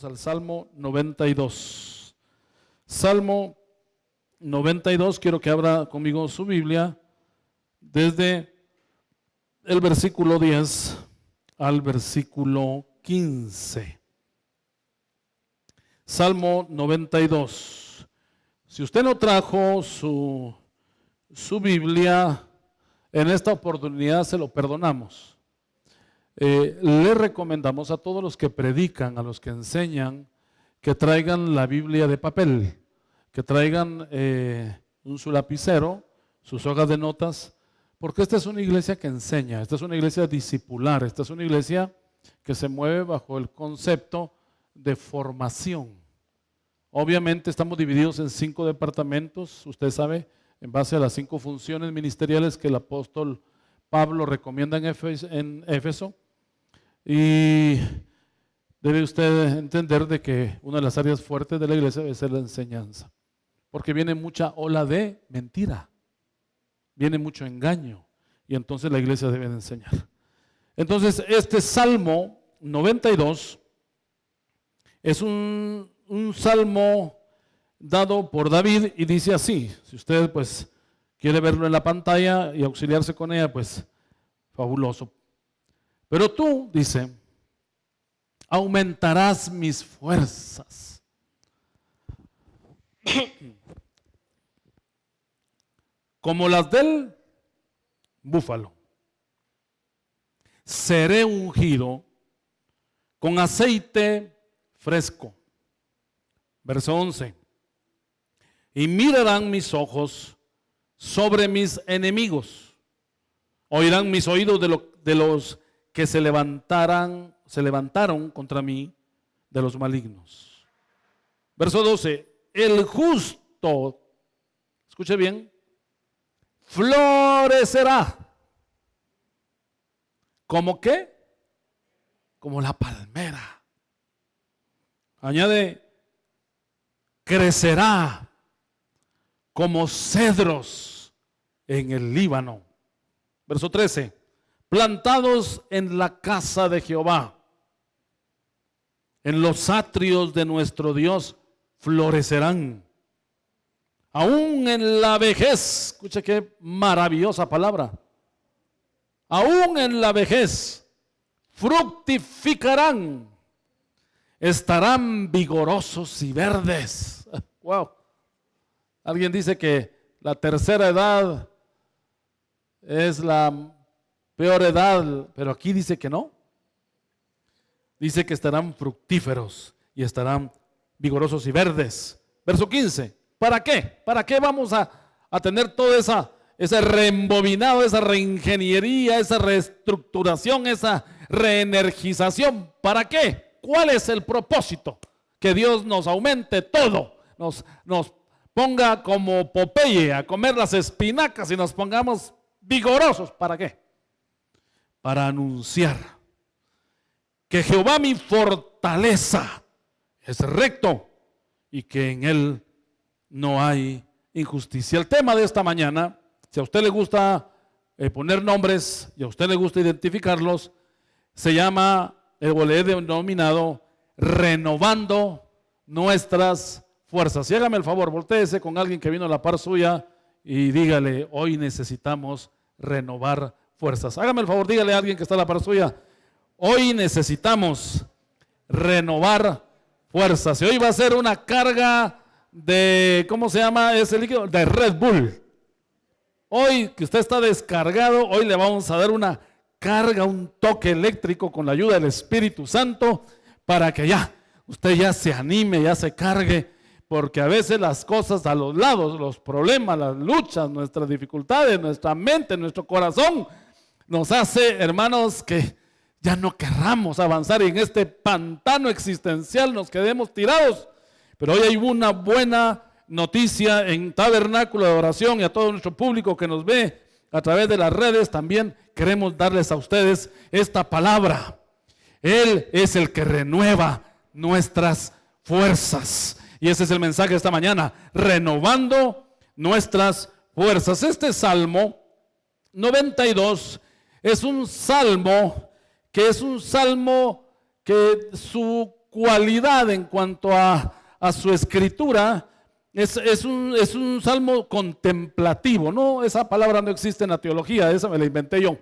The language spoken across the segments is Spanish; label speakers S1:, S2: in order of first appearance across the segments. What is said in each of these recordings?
S1: Vamos al Salmo 92. Salmo 92, quiero que abra conmigo su Biblia desde el versículo 10 al versículo 15. Salmo 92. Si usted no trajo su Biblia, en esta oportunidad se lo perdonamos. Le recomendamos a todos los que predican, a los que enseñan, que traigan la Biblia de papel, que traigan su lapicero, sus hojas de notas, porque esta es una iglesia que enseña, esta es una iglesia discipular, esta es una iglesia que se mueve bajo el concepto de formación. Obviamente estamos divididos en 5 departamentos, usted sabe, en base a las 5 funciones ministeriales que el apóstol Pablo recomienda en Éfeso. Y debe usted entender de que una de las áreas fuertes de la iglesia debe ser la enseñanza, porque viene mucha ola de mentira, viene mucho engaño, y entonces la iglesia debe de enseñar. Entonces este Salmo 92 es un salmo dado por David y dice así. Si usted pues quiere verlo en la pantalla y auxiliarse con ella, pues fabuloso. Pero tú, dice, aumentarás mis fuerzas. Como las del búfalo. Seré ungido con aceite fresco. Verso 11. Y mirarán mis ojos sobre mis enemigos. Oirán mis oídos de los que se levantaron contra mí, de los malignos. Verso 12. El justo, escuche bien, florecerá. ¿Cómo qué? Como la palmera. Añade, crecerá como cedros en el Líbano. Verso 13. Plantados en la casa de Jehová, en los atrios de nuestro Dios, florecerán. Aún en la vejez, escucha qué maravillosa palabra. Aún en la vejez, fructificarán. Estarán vigorosos y verdes. Wow. Alguien dice que la tercera edad es la peor edad, pero aquí dice que no. Dice que estarán fructíferos y estarán vigorosos y verdes. Verso 15. ¿Para qué? ¿Para qué vamos a tener toda ese reembobinado, esa reingeniería, esa reestructuración, esa reenergización? ¿Para qué? ¿Cuál es el propósito? Que Dios nos aumente todo, nos ponga como Popeye a comer las espinacas y nos pongamos vigorosos. ¿Para qué? Para anunciar que Jehová mi fortaleza es recto y que en él no hay injusticia. El tema de esta mañana, si a usted le gusta poner nombres y a usted le gusta identificarlos, se llama, o le he denominado, renovando nuestras fuerzas. Y hágame el favor, voltéese con alguien que vino a la par suya y dígale, hoy necesitamos renovar fuerzas. Hágame el favor, dígale a alguien que está a la par suya, hoy necesitamos renovar fuerzas. Y hoy va a ser una carga de, ¿cómo se llama ese líquido? De Red Bull. Hoy que usted está descargado, hoy le vamos a dar una carga, un toque eléctrico con la ayuda del Espíritu Santo para que usted ya se anime, ya se cargue, porque a veces las cosas a los lados, los problemas, las luchas, nuestras dificultades, nuestra mente, nuestro corazón, nos hace, hermanos, que ya no querramos avanzar en este pantano existencial, nos quedemos tirados. Pero hoy hay una buena noticia en Tabernáculo de Oración y a todo nuestro público que nos ve a través de las redes. También queremos darles a ustedes esta palabra. Él es el que renueva nuestras fuerzas. Y ese es el mensaje de esta mañana, renovando nuestras fuerzas. Este Salmo 92 es un salmo que su cualidad, en cuanto a su escritura, es un salmo contemplativo. No, esa palabra no existe en la teología, esa me la inventé yo.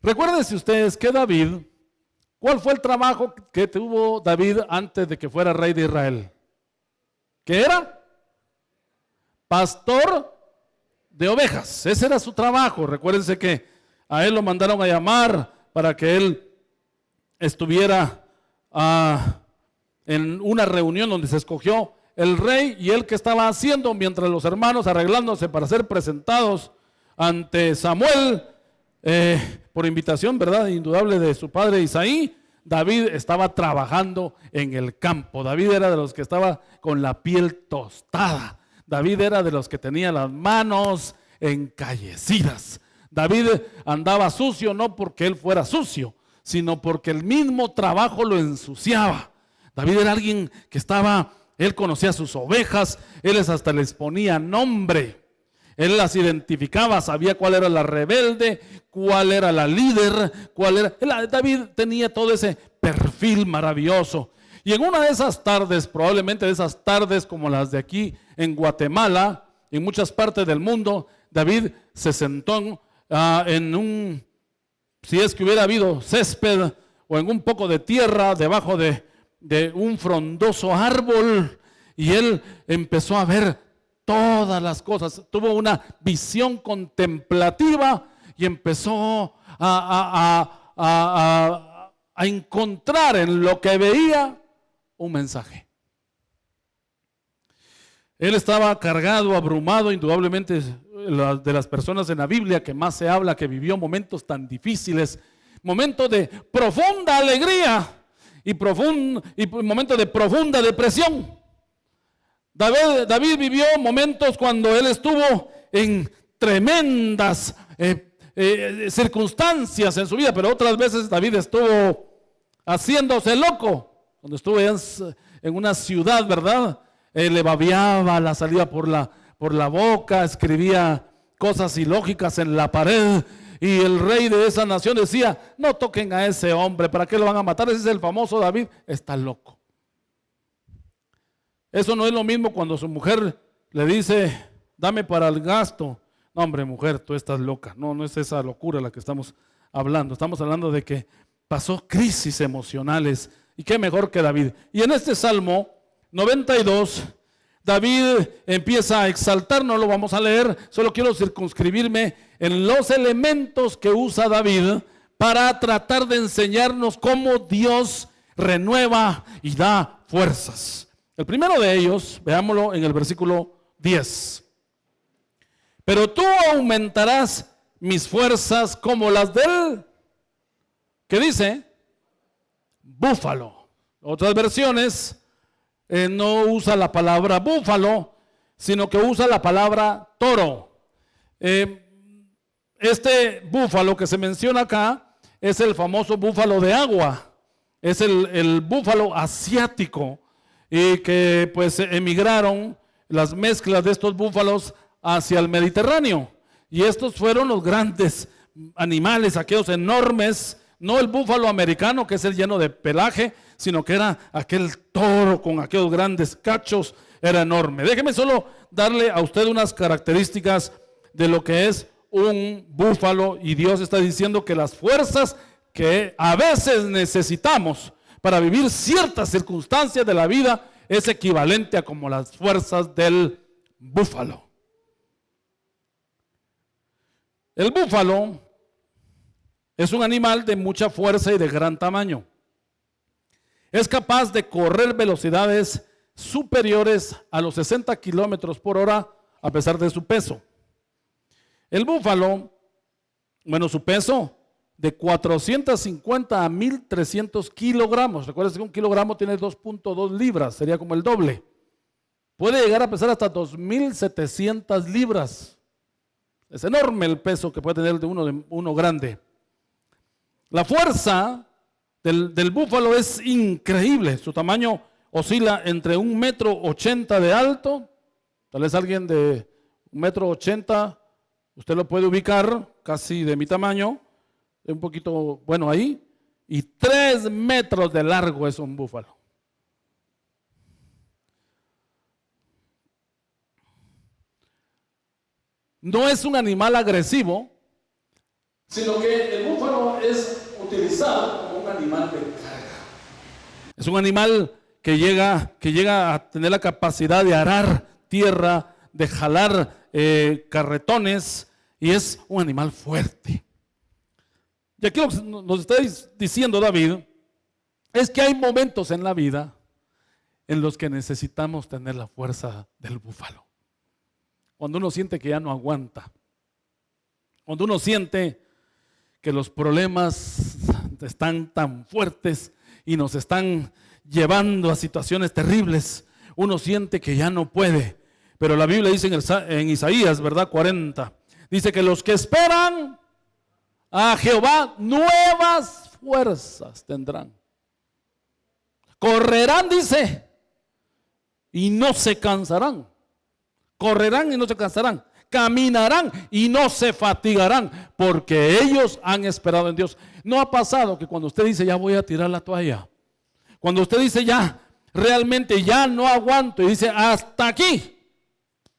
S1: Recuérdense ustedes que David, ¿cuál fue el trabajo que tuvo David antes de que fuera rey de Israel? ¿Qué era? Pastor de ovejas. Ese era su trabajo. Recuérdense que a él lo mandaron a llamar para que él estuviera en una reunión donde se escogió el rey, y él que estaba haciendo mientras los hermanos arreglándose para ser presentados ante Samuel, por invitación, ¿verdad?, indudable de su padre Isaí. David estaba trabajando en el campo. David era de los que estaba con la piel tostada. David era de los que tenía las manos encallecidas. David andaba sucio no porque él fuera sucio, sino porque el mismo trabajo lo ensuciaba. David era alguien que él conocía sus ovejas, él hasta les ponía nombre. Él las identificaba, sabía cuál era la rebelde, cuál era la líder, David tenía todo ese perfil maravilloso. Y en una de esas tardes, probablemente de esas tardes como las de aquí en Guatemala, en muchas partes del mundo, David se sentó si es que hubiera habido césped o en un poco de tierra debajo de un frondoso árbol, y él empezó a ver todas las cosas. Tuvo una visión contemplativa y empezó a encontrar en lo que veía un mensaje. Él estaba cargado, abrumado, indudablemente de las personas en la Biblia que más se habla, que vivió momentos tan difíciles, momentos de profunda alegría y momentos de profunda depresión. David vivió momentos cuando él estuvo en tremendas circunstancias en su vida, pero otras veces David estuvo haciéndose loco. Cuando estuvo en una ciudad, ¿verdad? Le babeaba la salida por la boca, escribía cosas ilógicas en la pared, y el rey de esa nación decía: no toquen a ese hombre, ¿para qué lo van a matar? Ese es el famoso David, está loco. Eso no es lo mismo cuando su mujer le dice: dame para el gasto. No, hombre, mujer, tú estás loca. No es esa locura la que estamos hablando. Estamos hablando de que pasó crisis emocionales, y qué mejor que David. Y en este Salmo 92, David empieza a exaltar. No lo vamos a leer, solo quiero circunscribirme en los elementos que usa David para tratar de enseñarnos cómo Dios renueva y da fuerzas. El primero de ellos, veámoslo en el versículo 10. Pero tú aumentarás mis fuerzas como las del, ¿qué dice? Búfalo. Otras versiones no usa la palabra búfalo, sino que usa la palabra toro. Este búfalo que se menciona acá es el famoso búfalo de agua. Es el búfalo asiático, y que pues emigraron las mezclas de estos búfalos hacia el Mediterráneo, y estos fueron los grandes animales, aquellos enormes, no el búfalo americano que es el lleno de pelaje, sino que era aquel toro con aquellos grandes cachos, era enorme. Déjeme solo darle a usted unas características de lo que es un búfalo, y Dios está diciendo que las fuerzas que a veces necesitamos para vivir ciertas circunstancias de la vida es equivalente a como las fuerzas del búfalo. El búfalo es un animal de mucha fuerza y de gran tamaño. Es capaz de correr velocidades superiores a los 60 kilómetros por hora a pesar de su peso. El búfalo, su peso de 450 a 1300 kilogramos. Recuerden que un kilogramo tiene 2.2 libras, sería como el doble. Puede llegar a pesar hasta 2700 libras. Es enorme el peso que puede tener de uno grande. La fuerza del búfalo es increíble. Su tamaño oscila entre 1,80 m de alto. Tal vez alguien de 1,80 m, usted lo puede ubicar casi de mi tamaño, un poquito, ahí. y 3 metros de largo es un búfalo. No es un animal agresivo, sino que el búfalo es utilizado como un animal de carga. Es un animal que llega a tener la capacidad de arar tierra, de jalar carretones, y es un animal fuerte. Y aquí lo que nos está diciendo David es que hay momentos en la vida en los que necesitamos tener la fuerza del búfalo. Cuando uno siente que ya no aguanta, cuando uno siente que los problemas están tan fuertes y nos están llevando a situaciones terribles, uno siente que ya no puede. Pero la Biblia dice en Isaías, ¿verdad? 40, dice que los que esperan a Jehová nuevas fuerzas tendrán. Correrán, dice, y no se cansarán. Correrán y no se cansarán. Caminarán y no se fatigarán, porque ellos han esperado en Dios. ¿No ha pasado que cuando usted dice ya voy a tirar la toalla, cuando usted dice ya realmente ya no aguanto y dice hasta aquí,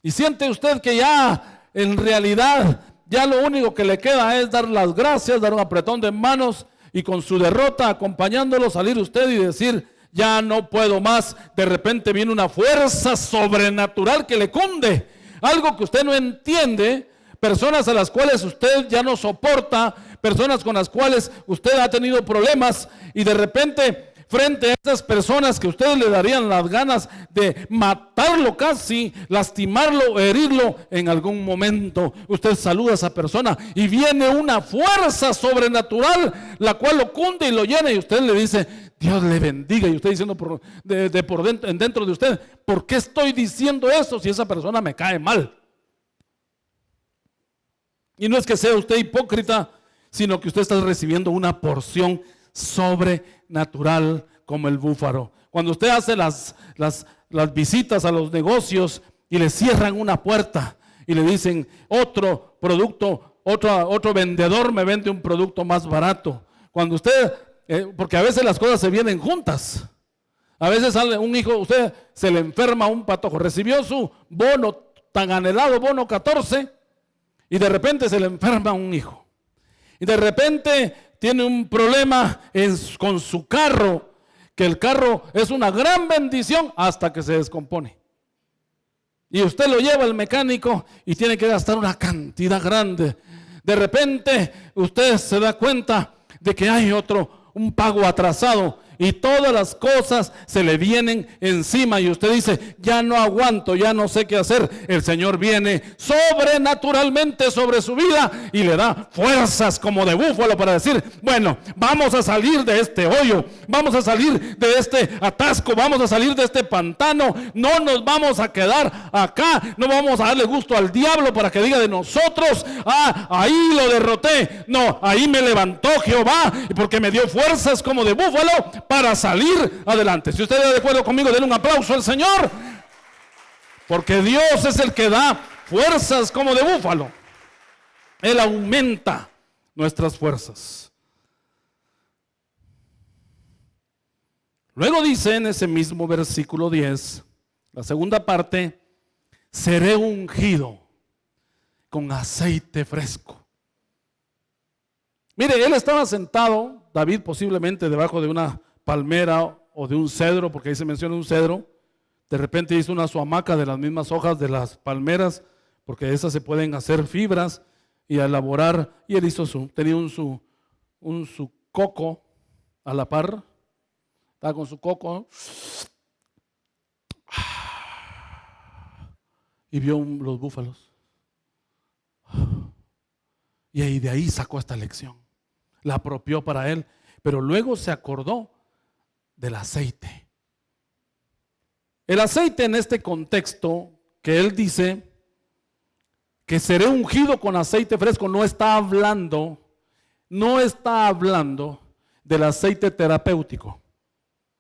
S1: y siente usted que ya en realidad ya lo único que le queda es dar las gracias, dar un apretón de manos y con su derrota acompañándolo salir usted y decir ya no puedo más? De repente viene una fuerza sobrenatural que le cunde, algo que usted no entiende, personas a las cuales usted ya no soporta, personas con las cuales usted ha tenido problemas, y de repente frente a esas personas que ustedes le darían las ganas de matarlo casi, lastimarlo, herirlo, en algún momento usted saluda a esa persona y viene una fuerza sobrenatural la cual lo cunde y lo llena, y usted le dice Dios le bendiga, y usted diciendo por dentro de usted, ¿por qué estoy diciendo eso si esa persona me cae mal? Y no es que sea usted hipócrita, sino que usted está recibiendo una porción sobrenatural como el búfalo. Cuando usted hace las visitas a los negocios y le cierran una puerta y le dicen otro producto, otro vendedor me vende un producto más barato. Cuando usted, porque a veces las cosas se vienen juntas. A veces sale un hijo, usted se le enferma un patojo, recibió su bono, tan anhelado bono 14, y de repente se le enferma un hijo. Y de repente tiene un problema con su carro, que el carro es una gran bendición hasta que se descompone. Y usted lo lleva al mecánico y tiene que gastar una cantidad grande. De repente usted se da cuenta de que hay un pago atrasado, y todas las cosas se le vienen encima y usted dice ya no aguanto, ya no sé qué hacer. El Señor viene sobrenaturalmente sobre su vida y le da fuerzas como de búfalo para decir, bueno, vamos a salir de este hoyo, vamos a salir de este atasco, vamos a salir de este pantano, no nos vamos a quedar acá, no vamos a darle gusto al diablo para que diga de nosotros, ahí lo derroté. No, ahí me levantó Jehová porque me dio fuerzas como de búfalo para salir adelante. Si usted está de acuerdo conmigo, denle un aplauso al Señor, porque Dios es el que da fuerzas como de búfalo. Él aumenta nuestras fuerzas. Luego dice en ese mismo versículo 10, la segunda parte, seré ungido con aceite fresco. Mire, él estaba sentado, David, posiblemente debajo de una palmera o de un cedro, porque ahí se menciona un cedro. De repente hizo su hamaca de las mismas hojas de las palmeras, porque de esas se pueden hacer fibras y elaborar. Y él tenía su coco a la par, estaba con su coco, y vio los búfalos. Y de ahí sacó esta lección, la apropió para él, pero luego se acordó del aceite. El aceite en este contexto que él dice que seré ungido con aceite fresco, no está hablando del aceite terapéutico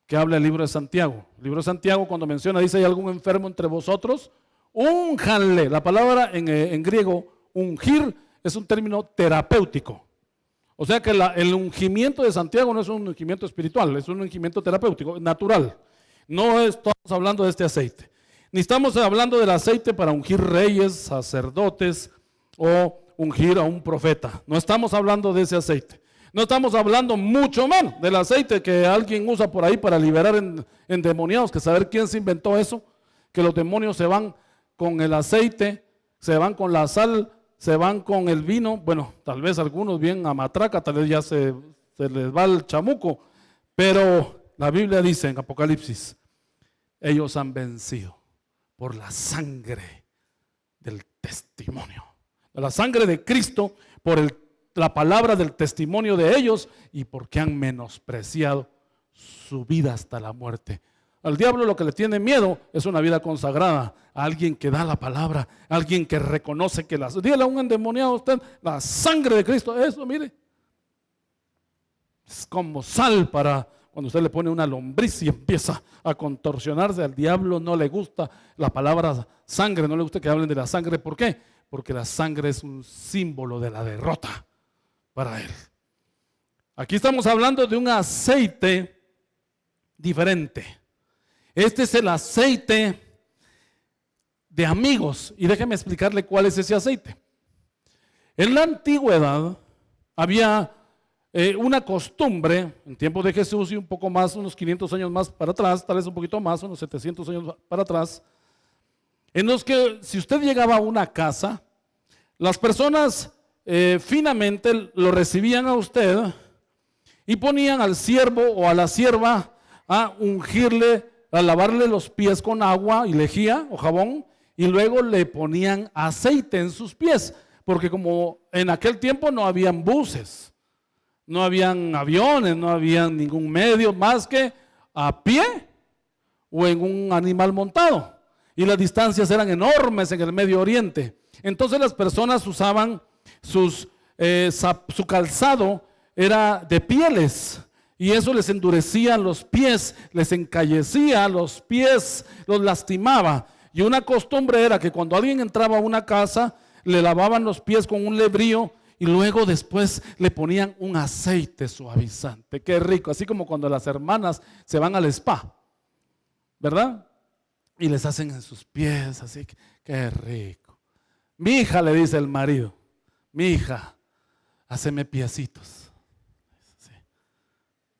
S1: que habla el libro de Santiago. El libro de Santiago, cuando menciona, dice: ¿hay algún enfermo entre vosotros? Únjanle. La palabra en griego ungir es un término terapéutico. O sea que el ungimiento de Santiago no es un ungimiento espiritual, es un ungimiento terapéutico, natural. No estamos hablando de este aceite. Ni estamos hablando del aceite para ungir reyes, sacerdotes o ungir a un profeta. No estamos hablando de ese aceite. No estamos hablando mucho menos del aceite que alguien usa por ahí para liberar endemoniados, que saber quién se inventó eso, que los demonios se van con el aceite, se van con la sal, se van con el vino. Bueno, tal vez algunos bien a matraca, tal vez ya se les va el chamuco, pero la Biblia dice en Apocalipsis, ellos han vencido por la sangre del testimonio, de la sangre de Cristo, por la palabra del testimonio de ellos y porque han menospreciado su vida hasta la muerte. Al diablo lo que le tiene miedo es una vida consagrada, a alguien que da la palabra, a alguien que reconoce que dígale a un endemoniado usted, la sangre de Cristo, eso mire, es como sal para cuando usted le pone una lombriz y empieza a contorsionarse. Al diablo no le gusta la palabra sangre, no le gusta que hablen de la sangre. ¿Por qué? Porque la sangre es un símbolo de la derrota para él. Aquí estamos hablando de un aceite diferente. Este es el aceite de amigos. Y déjeme explicarle cuál es ese aceite. En la antigüedad había una costumbre, en tiempos de Jesús y un poco más, unos 500 años más para atrás, tal vez un poquito más, unos 700 años para atrás, en los que si usted llegaba a una casa, las personas finamente lo recibían a usted y ponían al siervo o a la sierva a ungirle, a lavarle los pies con agua y lejía o jabón, y luego le ponían aceite en sus pies, porque como en aquel tiempo no habían buses, no habían aviones, no habían ningún medio más que a pie o en un animal montado, y las distancias eran enormes en el Medio Oriente. Entonces las personas usaban su calzado era de pieles, y eso les endurecía los pies, les encallecía los pies, los lastimaba. Y una costumbre era que cuando alguien entraba a una casa, le lavaban los pies con un lebrío y luego después le ponían un aceite suavizante. Qué rico, así como cuando las hermanas se van al spa, ¿verdad? Y les hacen en sus pies, así que qué rico. Mi hija, le dice el marido, mi hija, haceme piecitos, sí,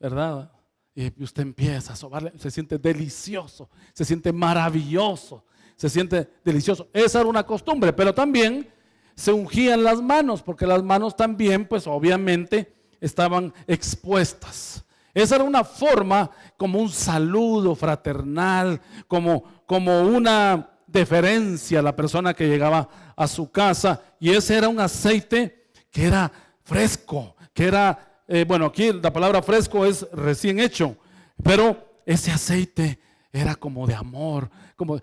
S1: ¿verdad? Y usted empieza a sobarle, se siente delicioso, se siente maravilloso, se siente delicioso. Esa era una costumbre, pero también se ungían las manos, porque las manos también, pues obviamente, estaban expuestas. Esa era una forma, como un saludo fraternal, como una deferencia a la persona que llegaba a su casa. Y ese era un aceite que era fresco, que era, bueno, aquí la palabra fresco es recién hecho, pero ese aceite era como de amor.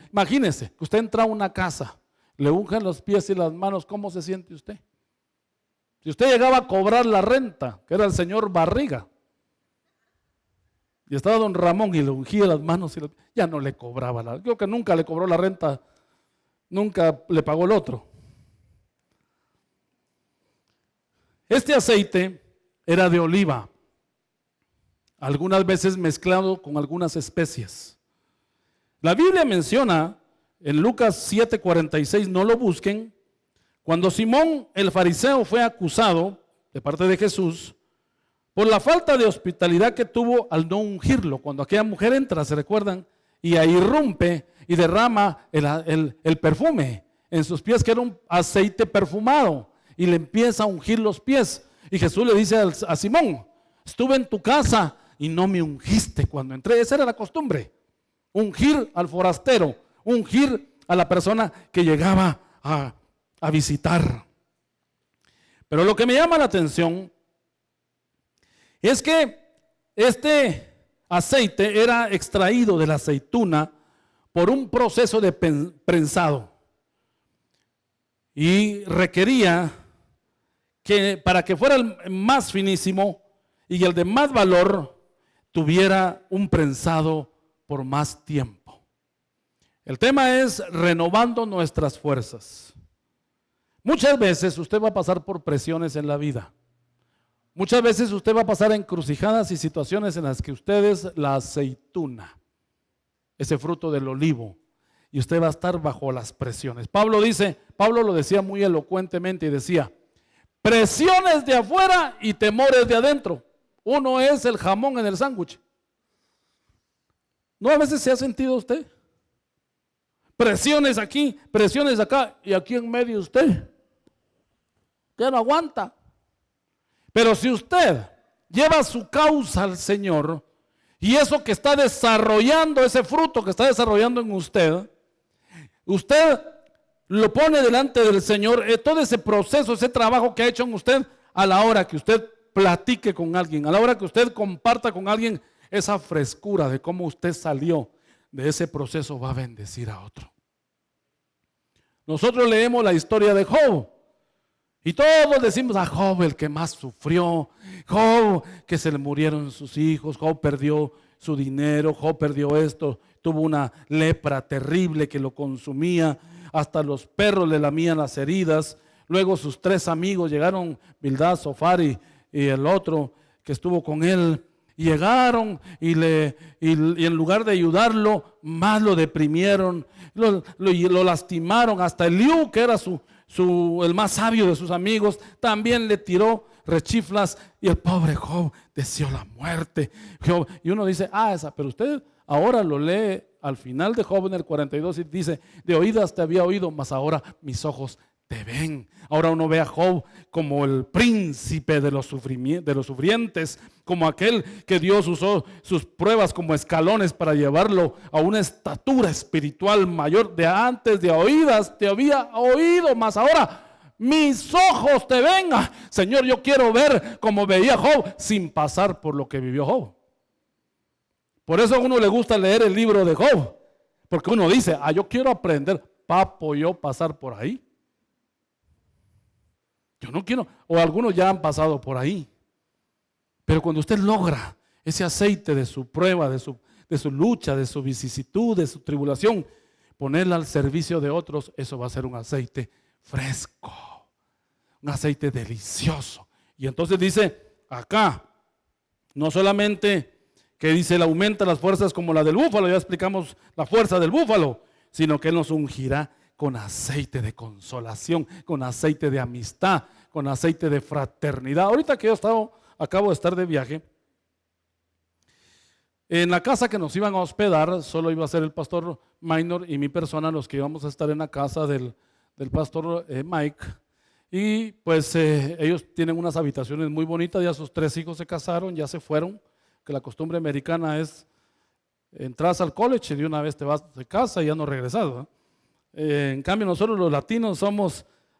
S1: Imagínese que usted entra a una casa, le unjan los pies y las manos, ¿cómo se siente usted? Si usted llegaba a cobrar la renta, que era el señor Barriga, y estaba don Ramón y le ungía las manos, ya no le cobraba creo que nunca le cobró la renta, nunca le pagó el otro. Este aceite era de oliva, algunas veces mezclado con algunas especies. La Biblia menciona en Lucas 7:46, no lo busquen, cuando Simón el fariseo fue acusado de parte de Jesús por la falta de hospitalidad que tuvo al no ungirlo. Cuando aquella mujer entra, ¿se recuerdan? Y ahí irrumpe y derrama el perfume en sus pies, que era un aceite perfumado, y le empieza a ungir los pies. Y Jesús le dice a Simón, estuve en tu casa y no me ungiste cuando entré. Esa era la costumbre, ungir al forastero, ungir a la persona que llegaba a visitar. Pero lo que me llama la atención es que este aceite era extraído de la aceituna por un proceso de prensado y requería que para que fuera el más finísimo y el de más valor tuviera un prensado por más tiempo. El tema es renovando nuestras fuerzas. Muchas veces usted va a pasar por presiones en la vida. Muchas veces usted va a pasar encrucijadas y situaciones en las que usted es la aceituna, ese fruto del olivo, y usted va a estar bajo las presiones. Pablo lo decía muy elocuentemente y decía, presiones de afuera y temores de adentro. Uno es el jamón en el sándwich. ¿No a veces se ha sentido usted? Presiones aquí, presiones acá, y aquí en medio usted, que no aguanta. Pero si usted lleva su causa al Señor, y eso que está desarrollando, ese fruto que está desarrollando en usted, usted lo pone delante del Señor, todo ese proceso, ese trabajo que ha hecho en usted, a la hora que usted platique con alguien, a la hora que usted comparta con alguien esa frescura de cómo usted salió de ese proceso, va a bendecir a otro. Nosotros leemos la historia de Job y todos decimos a Job el que más sufrió, Job que se le murieron sus hijos, Job perdió su dinero, Job perdió esto, tuvo una lepra terrible que lo consumía, hasta los perros le lamían las heridas. Luego sus 3 amigos llegaron, Bildad, Zofar y el otro que estuvo con él, y llegaron y en lugar de ayudarlo, más lo deprimieron, lo lastimaron. Hasta Eliú, que era el más sabio de sus amigos, también le tiró rechiflas, y el pobre Job deseó la muerte. Y uno dice, pero usted ahora lo lee al final de Job en el 42 y dice, de oídas te había oído, mas ahora mis ojos te ven. Ahora uno ve a Job como el príncipe de los sufrientes, como aquel que Dios usó sus pruebas como escalones para llevarlo a una estatura espiritual mayor. De antes de oídas te había oído, mas ahora mis ojos te ven. Señor, yo quiero ver como veía Job sin pasar por lo que vivió Job. Por eso a uno le gusta leer el libro de Job, porque uno dice, yo quiero aprender, papo, yo pasar por ahí. Yo no quiero, o algunos ya han pasado por ahí. Pero cuando usted logra ese aceite de su prueba, de su lucha, de su vicisitud, de su tribulación, ponerla al servicio de otros, eso va a ser un aceite fresco, un aceite delicioso. Y entonces dice acá, no solamente que dice, él aumenta las fuerzas como la del búfalo, ya explicamos la fuerza del búfalo, sino que él nos ungirá con aceite de consolación, con aceite de amistad, con aceite de fraternidad. Ahorita que acabo de estar de viaje, en la casa que nos iban a hospedar, solo iba a ser el pastor Minor y mi persona los que íbamos a estar en la casa del pastor Mike. Y pues ellos tienen unas habitaciones muy bonitas, ya sus 3 hijos se casaron, ya se fueron, que la costumbre americana es entras al college y de una vez te vas de casa y ya no regresas, ¿no? En cambio nosotros los latinos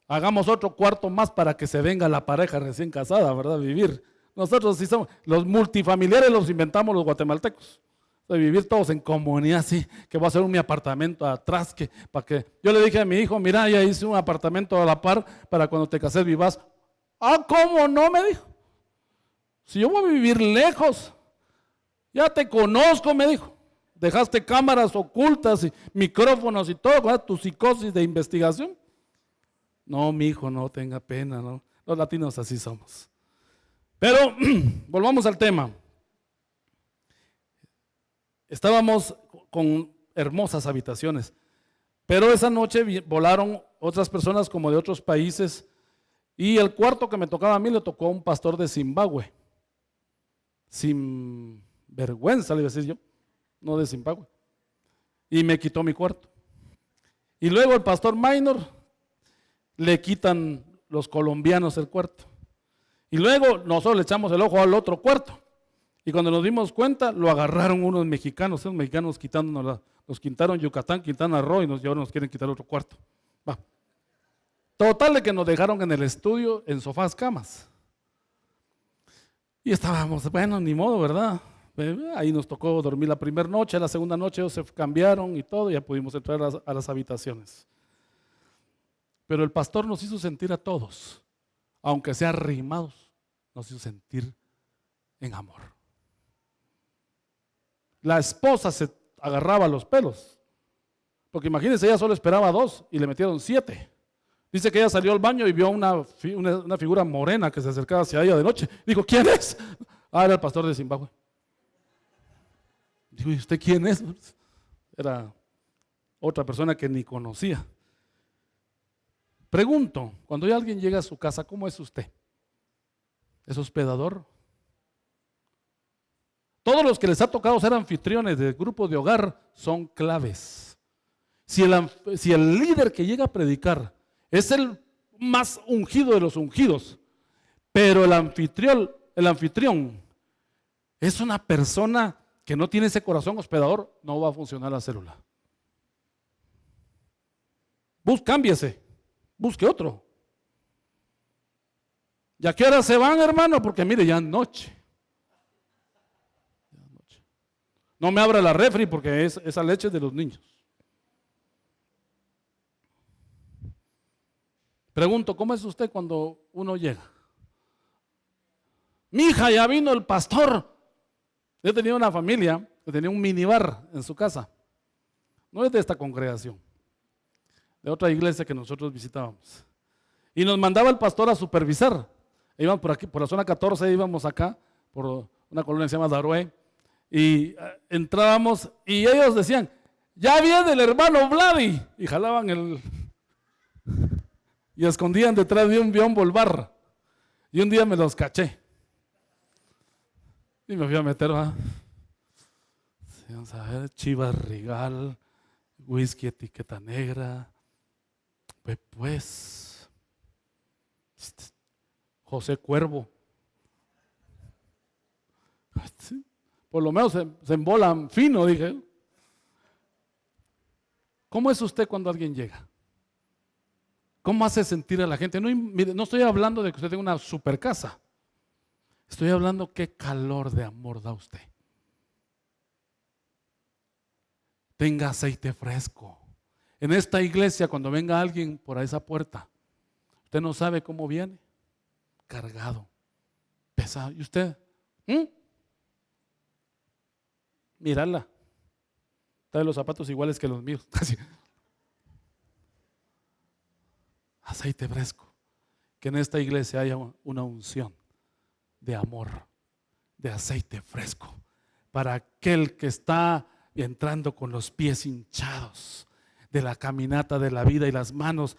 S1: hagamos otro cuarto más para que se venga la pareja recién casada, ¿verdad? Vivir. Nosotros sí somos, los multifamiliares los inventamos los guatemaltecos. De vivir todos en comunidad, así, que voy a hacer mi apartamento atrás, yo le dije a mi hijo, mira, ya hice un apartamento a la par para cuando te cases vivas. ¿Cómo no? Me dijo. Si yo voy a vivir lejos, ya te conozco, me dijo. Dejaste cámaras ocultas y micrófonos y todo, ¿verdad? Tu psicosis de investigación. No, mi hijo, no tenga pena, ¿no? Los latinos así somos. Pero volvamos al tema. Estábamos con hermosas habitaciones, pero esa noche volaron otras personas como de otros países, y el cuarto que me tocaba a mí le tocó a un pastor de Zimbabue. Sin vergüenza, le iba a decir yo, no de Zimbabue. Y me quitó mi cuarto. Y luego el pastor Minor le quitan los colombianos el cuarto. Y luego nosotros le echamos el ojo al otro cuarto. Y cuando nos dimos cuenta, lo agarraron unos mexicanos quitándonos nos quitaron Yucatán, Quintana Roo, y ahora nos quieren quitar otro cuarto. Va. Total de que nos dejaron en el estudio en sofás, camas. Y estábamos, bueno, ni modo, ¿verdad? Ahí nos tocó dormir la primera noche, la segunda noche ellos se cambiaron y todo, ya pudimos entrar a las habitaciones. Pero el pastor nos hizo sentir a todos, aunque sea arrimados, nos hizo sentir en amor. La esposa se agarraba los pelos, porque imagínense, ella solo esperaba 2 y le metieron 7. Dice que ella salió al baño y vio una figura morena que se acercaba hacia ella de noche. Dijo, ¿quién es? Ah, era el pastor de Zimbabue. Dijo, ¿y usted quién es? Era otra persona que ni conocía. Pregunto, cuando alguien llega a su casa, ¿cómo es usted? ¿Es hospedador? Todos los que les ha tocado ser anfitriones de grupos de hogar son claves. Si el líder que llega a predicar es el más ungido de los ungidos, pero el anfitrión es una persona que no tiene ese corazón hospedador, no va a funcionar la célula. Cámbiese, busque otro. ¿Y a qué hora se van, hermano? Porque mire, ya es noche. No me abra la refri porque esa leche es de los niños. Pregunto, ¿cómo es usted cuando uno llega? Mi hija, ya vino el pastor. Yo tenía una familia que tenía un minibar en su casa. No es de esta congregación, de otra iglesia que nosotros visitábamos. Y nos mandaba el pastor a supervisar. Íbamos por aquí, por la zona 14, íbamos acá, por una colonia que se llama Daroé. Y entrábamos y ellos decían, ya viene el hermano Vladi. Y jalaban y escondían detrás de un biombo el bar. Y un día me los caché. Y me fui a meter, vamos a ver, Chivas Regal, whisky etiqueta negra. Pues, José Cuervo. Por lo menos se embolan fino, dije. ¿Cómo es usted cuando alguien llega? ¿Cómo hace sentir a la gente? No, mire, no estoy hablando de que usted tenga una super casa. Estoy hablando qué calor de amor da usted. Tenga aceite fresco. En esta iglesia, cuando venga alguien por esa puerta, usted no sabe cómo viene. Cargado, pesado. ¿Y usted? Mírala. Trae los zapatos iguales que los míos. Aceite fresco. Que en esta iglesia haya una unción de amor, de aceite fresco, para aquel que está entrando con los pies hinchados de la caminata de la vida y las manos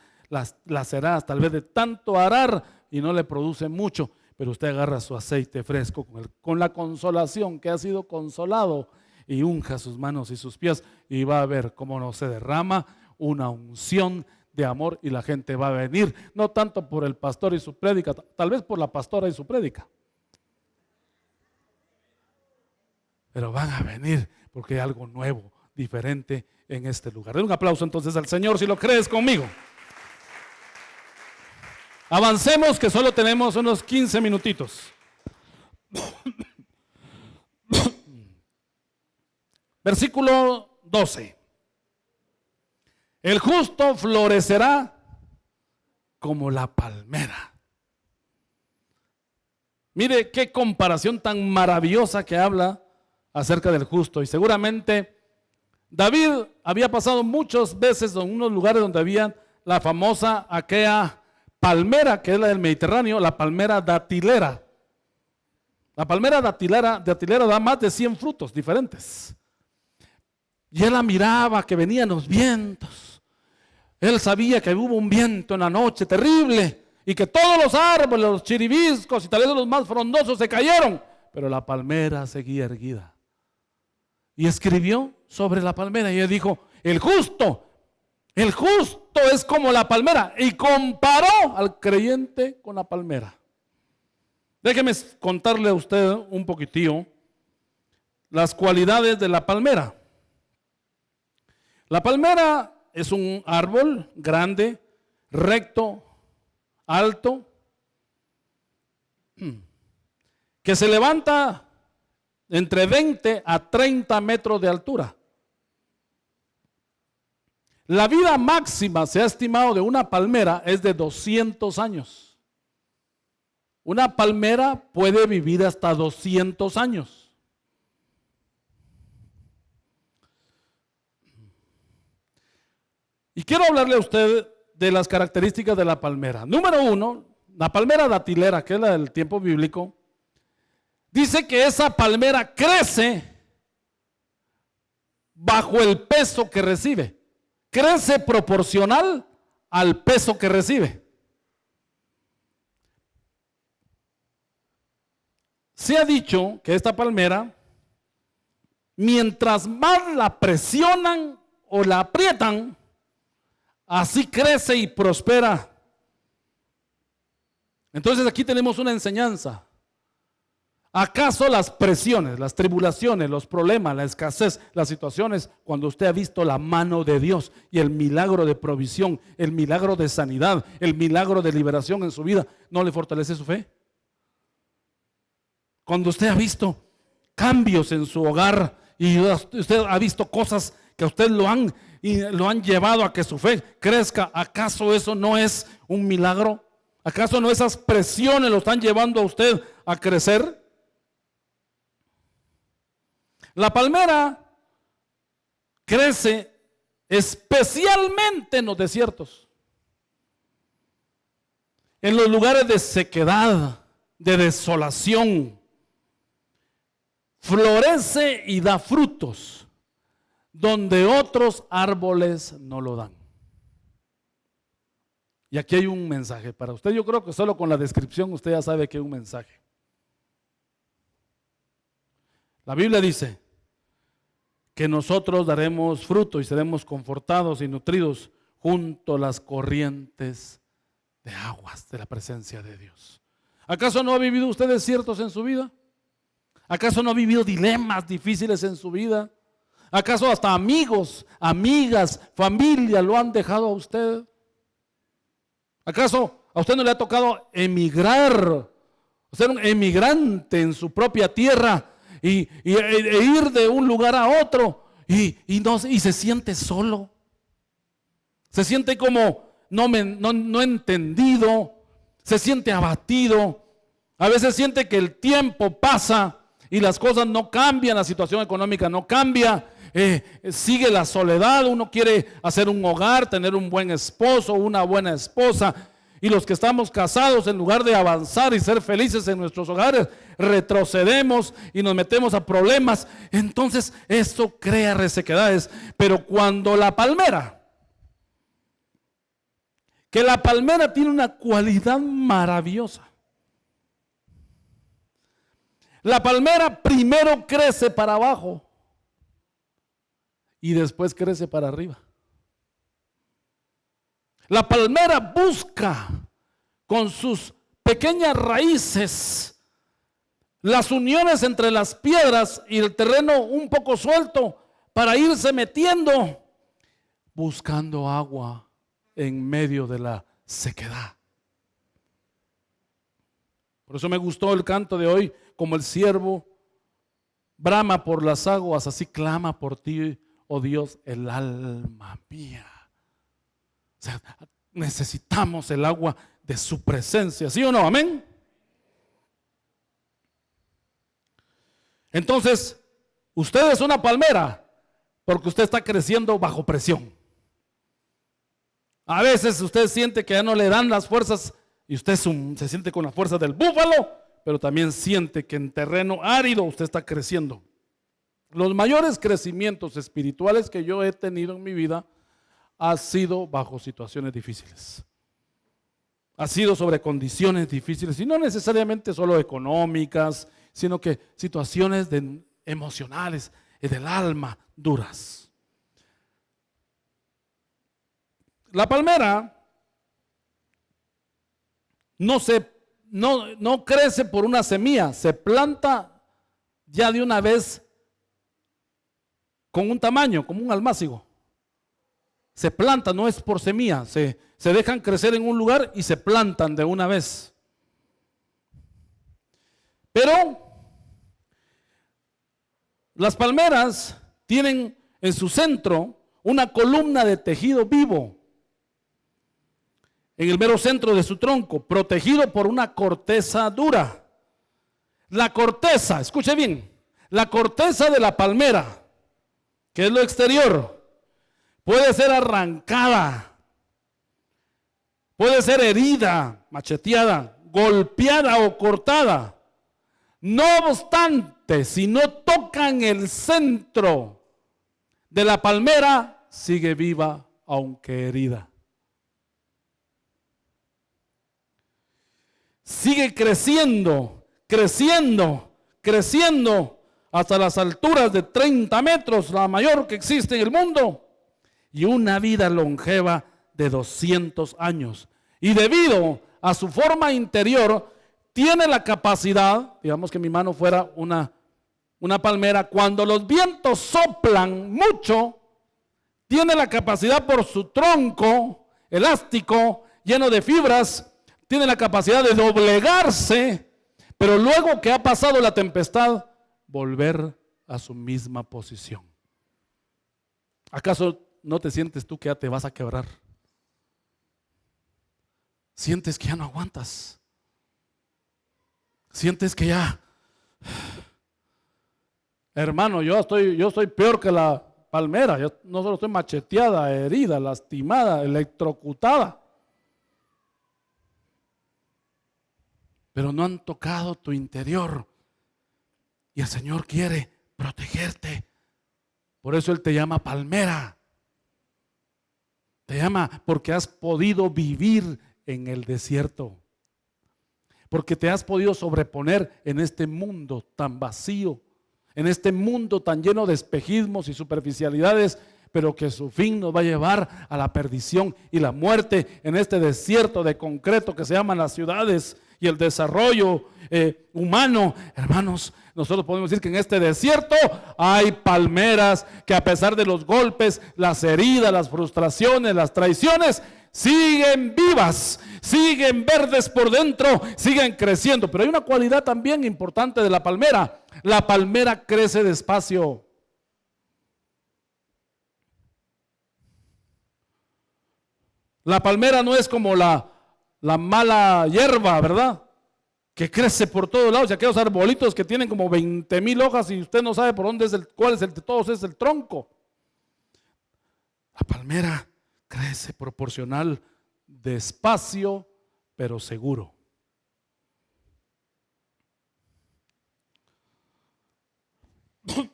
S1: laceradas, tal vez de tanto arar y no le produce mucho, pero usted agarra su aceite fresco con la consolación que ha sido consolado y unja sus manos y sus pies y va a ver cómo no se derrama una unción de amor y la gente va a venir, no tanto por el pastor y su prédica, tal vez por la pastora y su prédica. Pero van a venir porque hay algo nuevo, diferente en este lugar. Den un aplauso entonces al Señor si lo crees conmigo. Avancemos que solo tenemos unos 15 minutitos. Versículo 12. El justo florecerá como la palmera. Mire qué comparación tan maravillosa que habla acerca del justo. Y seguramente David había pasado muchas veces en unos lugares donde había la famosa aquella palmera que es la del Mediterráneo, la palmera datilera. La palmera datilera da más de 100 frutos diferentes. Y él la miraba que venían los vientos. Él sabía que hubo un viento en la noche terrible y que todos los árboles, los chiribiscos y tal vez los más frondosos se cayeron, pero la palmera seguía erguida. Y escribió sobre la palmera y él dijo, el justo es como la palmera, y comparó al creyente con la palmera. Déjeme contarle a usted un poquitío las cualidades de la palmera. La palmera es un árbol grande, recto, alto, que se levanta entre 20 a 30 metros de altura. La vida máxima, se ha estimado, de una palmera es de 200 años. Una palmera puede vivir hasta 200 años. Y quiero hablarle a usted de las características de la palmera. Número 1, la palmera datilera, que es la del tiempo bíblico, dice que esa palmera crece bajo el peso que recibe. Crece proporcional al peso que recibe. Se ha dicho que esta palmera, mientras más la presionan o la aprietan, así crece y prospera. Entonces aquí tenemos una enseñanza. ¿Acaso las presiones, las tribulaciones, los problemas, la escasez, las situaciones, cuando usted ha visto la mano de Dios y el milagro de provisión, el milagro de sanidad, el milagro de liberación en su vida, no le fortalece su fe? Cuando usted ha visto cambios en su hogar y usted ha visto cosas que a usted lo han llevado a que su fe crezca, ¿acaso eso no es un milagro? ¿Acaso no esas presiones lo están llevando a usted a crecer? La palmera crece especialmente en los desiertos, en los lugares de sequedad, de desolación. Florece y da frutos donde otros árboles no lo dan. Y aquí hay un mensaje para usted. Yo creo que solo con la descripción usted ya sabe que hay un mensaje. La Biblia dice que nosotros daremos fruto y seremos confortados y nutridos junto a las corrientes de aguas de la presencia de Dios. ¿Acaso no ha vivido usted desiertos en su vida? ¿Acaso no ha vivido dilemas difíciles en su vida? ¿Acaso hasta amigos, amigas, familia lo han dejado a usted? ¿Acaso a usted no le ha tocado emigrar, ser un emigrante en su propia tierra e ir de un lugar a otro y se siente solo? Se siente como no entendido, se siente abatido. A veces siente que el tiempo pasa y las cosas no cambian, la situación económica no cambia, sigue la soledad, uno quiere hacer un hogar, tener un buen esposo, una buena esposa, y los que estamos casados, en lugar de avanzar y ser felices en nuestros hogares, retrocedemos y nos metemos a problemas. Entonces eso crea resequedades. Pero cuando la palmera tiene una cualidad maravillosa. La palmera primero crece para abajo y después crece para arriba. La palmera busca con sus pequeñas raíces las uniones entre las piedras y el terreno un poco suelto para irse metiendo, buscando agua en medio de la sequedad. Por eso me gustó el canto de hoy. Como el siervo brama por las aguas, así clama por ti, oh Dios, el alma mía. O sea, necesitamos el agua de su presencia, ¿sí o no? Amén. Entonces, usted es una palmera porque usted está creciendo bajo presión. A veces usted siente que ya no le dan las fuerzas y usted se siente con la fuerza del búfalo, pero también siente que en terreno árido usted está creciendo. Los mayores crecimientos espirituales que yo he tenido en mi vida ha sido bajo situaciones difíciles. Ha sido sobre condiciones difíciles, y no necesariamente solo económicas, sino que situaciones emocionales y del alma duras. La palmera no crece por una semilla, se planta ya de una vez con un tamaño, como un almácigo. Se planta, no es por semilla, se dejan crecer en un lugar y se plantan de una vez. Pero las palmeras tienen en su centro una columna de tejido vivo, en el mero centro de su tronco, protegido por una corteza dura. La corteza, escuche bien, la corteza de la palmera, que es lo exterior, puede ser arrancada puede ser herida, macheteada, golpeada o cortada. No obstante, si no tocan el centro de la palmera, sigue viva aunque herida. Sigue creciendo, creciendo, creciendo hasta las alturas de 30 metros, la mayor que existe en el mundo, y una vida longeva de 200 años. Y debido a su forma interior, tiene la capacidad, digamos que mi mano fuera una palmera, cuando los vientos soplan mucho, tiene la capacidad por su tronco elástico, lleno de fibras, tiene la capacidad de doblegarse, pero luego que ha pasado la tempestad, volver a su misma posición. ¿Acaso no te sientes tú que ya te vas a quebrar? Sientes que ya no aguantas. Sientes que ya, hermano, yo estoy peor que la palmera. Yo no solo estoy macheteada, herida, lastimada, electrocutada, pero no han tocado tu interior. Y el Señor quiere protegerte. Por eso Él te llama palmera. Te llama porque has podido vivir en el desierto. Porque te has podido sobreponer en este mundo tan vacío, en este mundo tan lleno de espejismos y superficialidades, pero que su fin nos va a llevar a la perdición y la muerte en este desierto de concreto que se llaman las ciudades y el desarrollo humano. Hermanos, nosotros podemos decir que en este desierto hay palmeras que, a pesar de los golpes, las heridas, las frustraciones, las traiciones, siguen vivas, siguen verdes por dentro, siguen creciendo. Pero hay una cualidad también importante de la palmera. La palmera crece despacio. La palmera no es como la mala hierba, ¿verdad? Que crece por todos lados. Y aquellos arbolitos que tienen como 20,000 hojas y usted no sabe por dónde es cuál es el de todos, es el tronco. La palmera crece proporcional, despacio, pero seguro. El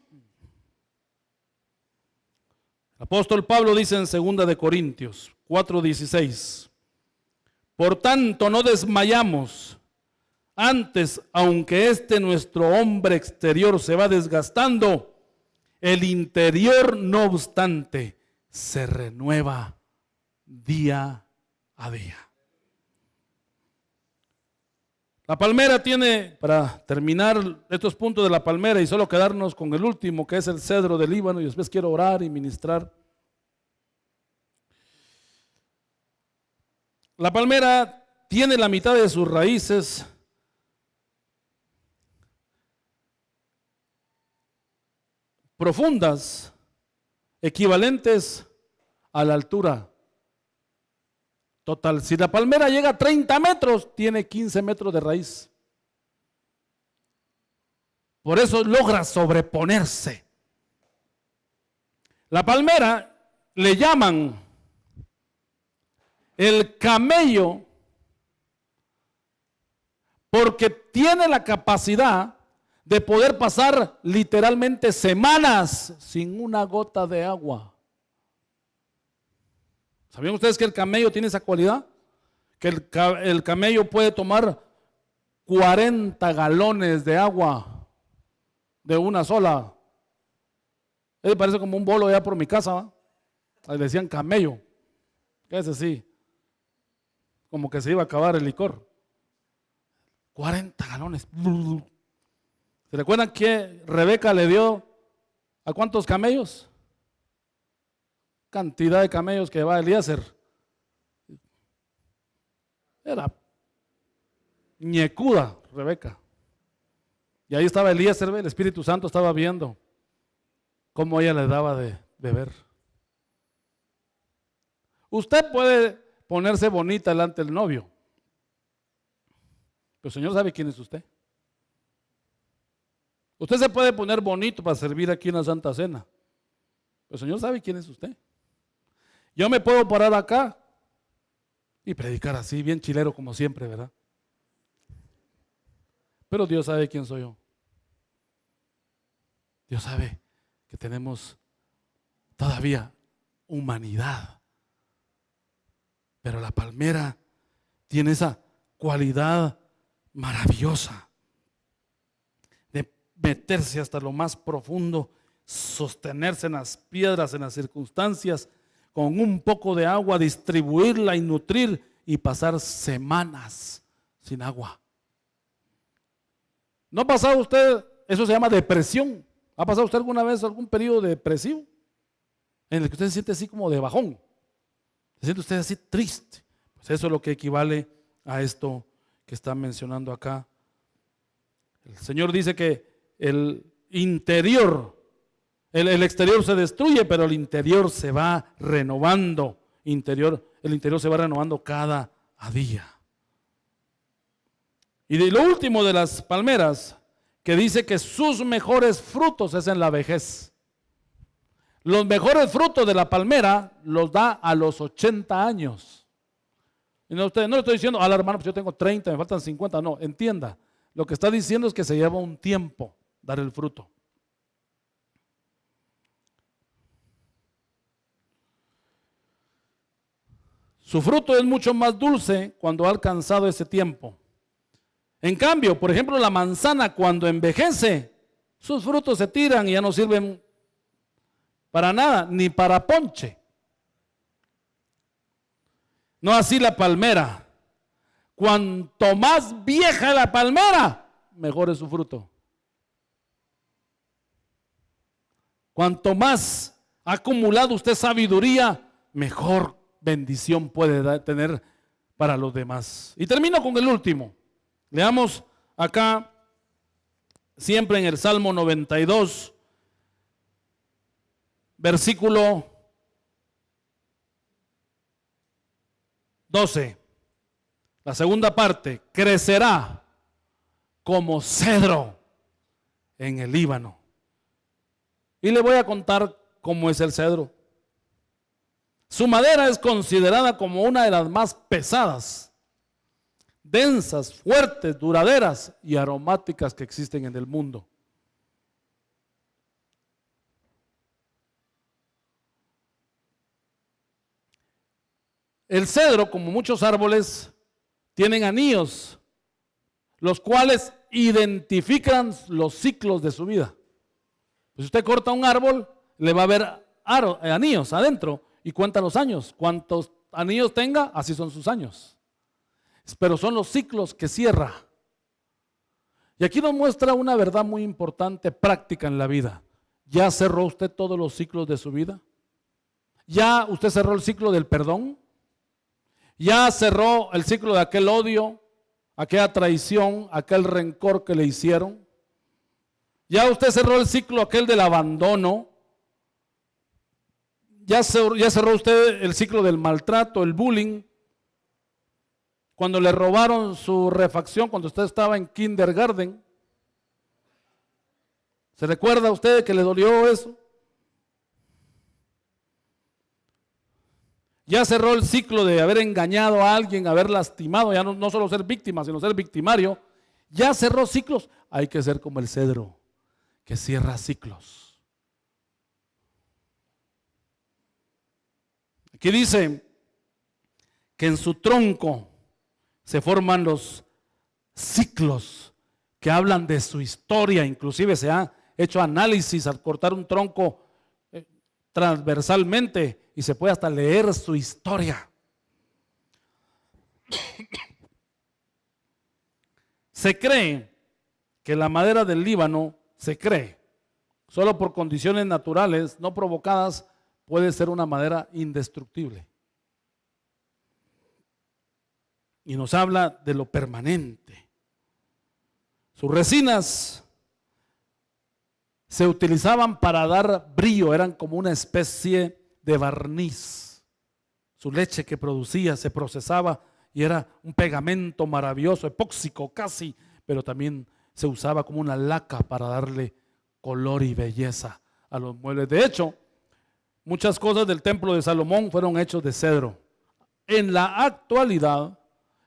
S1: apóstol Pablo dice en 2 de Corintios 4:16: por tanto no desmayamos, antes, aunque nuestro hombre exterior se va desgastando, el interior no obstante se renueva día a día. La palmera tiene, para terminar estos puntos de la palmera y solo quedarnos con el último, que es el cedro del Líbano, y después quiero orar y ministrar. La palmera tiene la mitad de sus raíces profundas, equivalentes a la altura total. Si la palmera llega a 30 metros, tiene 15 metros de raíz. Por eso logra sobreponerse. La palmera le llaman el camello porque tiene la capacidad de poder pasar literalmente semanas sin una gota de agua. ¿Sabían ustedes que el camello tiene esa cualidad? Que el camello puede tomar 40 galones de agua de una sola. Él parece como un bolo allá por mi casa, ¿va? Ahí le decían camello. Ese sí, como que se iba a acabar el licor. 40 galones. ¿Se recuerdan que Rebeca le dio a cuántos camellos? Cantidad de camellos que va Eliezer. Era ñecuda Rebeca. Y ahí estaba Eliezer, el Espíritu Santo estaba viendo cómo ella le daba de beber. Usted puede ponerse bonita delante del novio, pero el Señor sabe quién es usted. Usted se puede poner bonito para servir aquí en la Santa Cena, pero el Señor sabe quién es usted. Yo me puedo parar acá y predicar así, bien chilero como siempre, ¿verdad? Pero Dios sabe quién soy yo. Dios sabe que tenemos todavía humanidad. Pero la palmera tiene esa cualidad maravillosa de meterse hasta lo más profundo, sostenerse en las piedras, en las circunstancias, con un poco de agua, distribuirla y nutrir y pasar semanas sin agua. ¿No ha pasado usted, eso se llama depresión? ¿Ha pasado usted alguna vez algún periodo depresivo en el que usted se siente así como de bajón? ¿Se siente usted así triste? Pues eso es lo que equivale a esto que está mencionando acá. El Señor dice que el interior, el exterior se destruye, pero el interior se va renovando. El interior se va renovando cada día. Y de lo último de las palmeras, que dice que sus mejores frutos es en la vejez. Los mejores frutos de la palmera los da a los 80 años. Y no le estoy diciendo, a la hermana, pues yo tengo 30, me faltan 50. No, entienda. Lo que está diciendo es que se lleva un tiempo dar el fruto. Su fruto es mucho más dulce cuando ha alcanzado ese tiempo. En cambio, por ejemplo, la manzana cuando envejece, sus frutos se tiran y ya no sirven para nada, ni para ponche. No así la palmera. Cuanto más vieja la palmera, mejor es su fruto. Cuanto más ha acumulado usted sabiduría, mejor bendición puede tener para los demás. Y termino con el último. Leamos acá, siempre en el Salmo 92, versículo 12. La segunda parte, crecerá como cedro en el Líbano. Y le voy a contar cómo es el cedro. Su madera es considerada como una de las más pesadas, densas, fuertes, duraderas y aromáticas que existen en el mundo. El cedro, como muchos árboles, tienen anillos, los cuales identifican los ciclos de su vida. Pues si usted corta un árbol, le va a ver anillos adentro y cuenta los años. Cuantos anillos tenga, así son sus años. Pero son los ciclos que cierra. Y aquí nos muestra una verdad muy importante, práctica en la vida. ¿Ya cerró usted todos los ciclos de su vida? ¿Ya usted cerró el ciclo del perdón? ¿Ya cerró el ciclo de aquel odio, aquella traición, aquel rencor que le hicieron? ¿Ya usted cerró el ciclo aquel del abandono? ¿Ya cerró usted el ciclo del maltrato, el bullying? Cuando le robaron su refacción, cuando usted estaba en kindergarten. ¿Se recuerda usted que le dolió eso? Ya cerró el ciclo de haber engañado a alguien, haber lastimado, ya no solo ser víctima, sino ser victimario. Ya cerró ciclos. Hay que ser como el cedro, que cierra ciclos. Aquí dice que en su tronco se forman los ciclos que hablan de su historia. Inclusive se ha hecho análisis al cortar un tronco transversalmente y se puede hasta leer su historia. Se cree que la madera del Líbano, solo por condiciones naturales no provocadas, puede ser una madera indestructible. Y nos habla de lo permanente. Sus resinas se utilizaban para dar brillo, eran como una especie de barniz. Su leche que producía se procesaba y era un pegamento maravilloso, epóxico casi, pero también se usaba como una laca para darle color y belleza a los muebles. De hecho, muchas cosas del templo de Salomón fueron hechos de cedro. en la actualidad,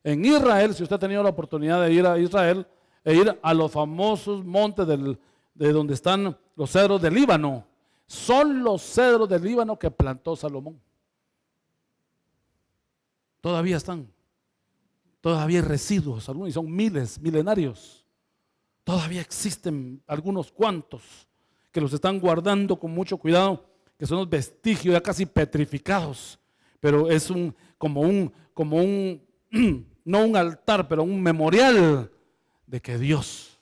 S1: en Israel, si usted ha tenido la oportunidad de ir a Israel e ir a los famosos montes de donde están los cedros del Líbano, son los cedros del Líbano que plantó Salomón. Todavía están, todavía hay residuos, algunos, y son miles, milenarios. Todavía existen algunos cuantos que los están guardando con mucho cuidado, que son los vestigios ya casi petrificados, pero es como un, no un altar, pero un memorial de que Dios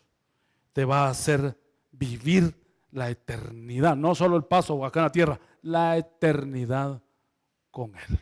S1: te va a hacer vivir la eternidad, no solo el paso acá en la tierra, la eternidad con Él.